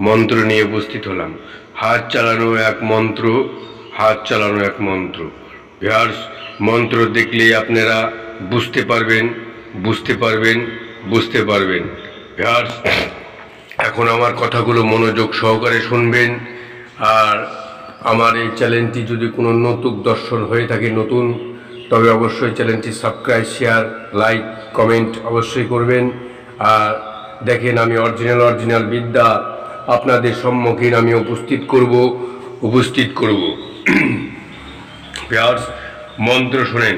মন্ত্র নিয়ে উপস্থিত হলাম। হাত চালানো এক মন্ত্র, হাত চালানো এক মন্ত্র। ভিউয়ার্স, মন্ত্র দেখলেই আপনারা বুঝতে পারবেন। ভিউয়ার্স, এখন আমার কথাগুলো মনোযোগ সহকারে শুনবেন। আর আমার এই চ্যানেলটি যদি কোনো নতুন দর্শন হয়ে থাকে, তবে অবশ্যই চ্যানেলটি সাবস্ক্রাইব, শেয়ার, লাইক, কমেন্ট অবশ্যই করবেন। আর দেখেন, আমি অরিজিনাল বিদ্যা আপনাদের সম্মুখীন আমি উপস্থিত করব। ভিউয়ার্স, মন্ত্র শোনেন।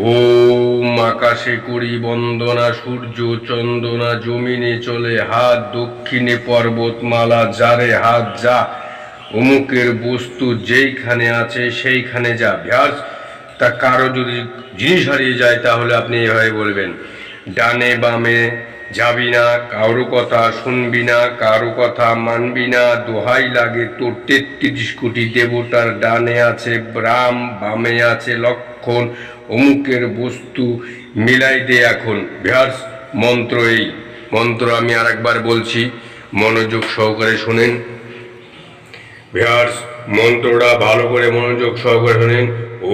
ওম আকাশে করি বন্দনা, সূর্য চন্দনা জমিনে চলে হাত, দক্ষিণে পর্বতমালা যারে হাত যা, অমুকের বস্তু যেইখানে আছে সেইখানে যা। ভিউয়ার্স, তা কারো যদি জিনিস হারিয়ে যায় তাহলে আপনি এভাবে বলবেন, ডানে বামে যাবি না, কারো কথা শুনবি না, কারো কথা মানবি না, দোহাই লাগে তোর ৩৩ কোটি দেবতার, ডানে আছে রাম বামে আছে লক্ষণ, অমুকের বস্তু মিলাই দে এখন। ভিউয়ার্স, মন্ত্র আমি আরেকবার বলছি, মনোযোগ সহকারে শোনেন। ভিউয়ার্স, মন্ত্রটা ভালো করে মনোযোগ সহকারে শোনেন।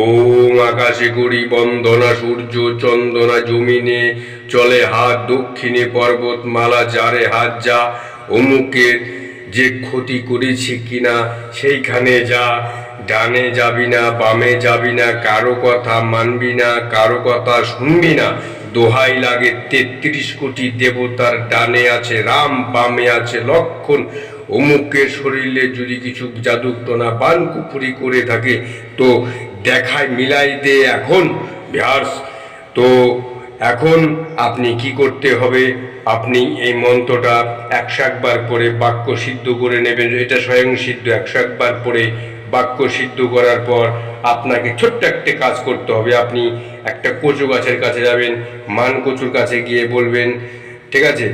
ওম আকাশে করি বন্দনা, সূর্য চন্দনা জমিনে চলে হাত, দক্ষিণে পর্বতমালা যারে হাত যা, অমুকের যে ক্ষতি করেছি কিনা সেইখানে যা, ডানে যাবি না বামে যাবি না, কারো কথা মানবি না, কারো কথা শুনবি না, দোহাই লাগে ৩৩ কোটি দেবতার, ডানে আছে রাম বামে আছে লক্ষণ, অমুকের শরীরে যদি কিছু জাদুটনা বান কুফুরি করে থাকে তো দেখায় মিলাই দে এখন। ভিউয়ার্স, তো এখন আপনি কি করতে হবে, আপনি এই মন্ত্রটা ১০০ বার পরে বাক্য সিদ্ধ করে নেবেন। এটা স্বয়ং সিদ্ধ। ১০০ বার পরে বাক্য সিদ্ধ করার পর আপনাকে ছোট্ট একটা কাজ করতে হবে। আপনি একটা কচু গাছের কাছে যাবেন, মান কচুর কাছে গিয়ে বলবেন, ঠিক আছে,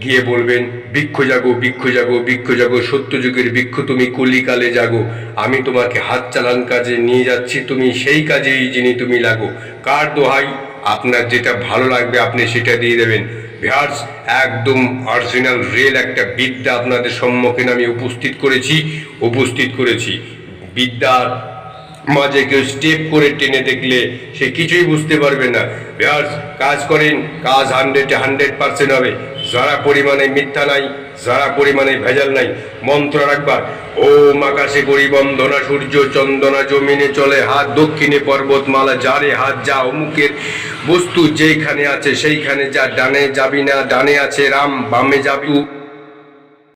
গিয়ে বলবেন, বৃক্ষ জাগো বৃক্ষ জাগো বৃক্ষ জাগো, সত্যযুগের বৃক্ষ তুমি কলিকালে জাগো, আমি তোমাকে হাত চালান কাজে নিয়ে যাচ্ছি, তুমি সেই কাজেই যিনি তুমি লাগো। কার দোহাই? আপনার যেটা ভালো লাগবে আপনি সেটা দিয়ে দেবেন। ভিউয়ার্স, একদম অরিজিনাল রিয়েল একটা বিদ্যা আপনাদের সম্মুখীন আমি উপস্থিত করেছি। বিদ্যার মাঝে কেউ স্টেপ করে টেনে দেখলে সে কিছুই বুঝতে পারবে না। ভিউয়ার্স, কাজ করেন, কাজ 100% হবে। যারা পরিমাণে মিথ্যা নাই, যারা পরিমাণে ভেজাল নাই। মন্ত্র রাখবার, ওম আকাশে করি বন্দনা, সূর্য চন্দনা জমিনে চলে হাত, দক্ষিণে পর্বতমালা যারে হাত যা, অমুকের বস্তু যেইখানে আছে সেইখানে যা, ডানে যাবি না, ডানে আছে রাম বামে যাবি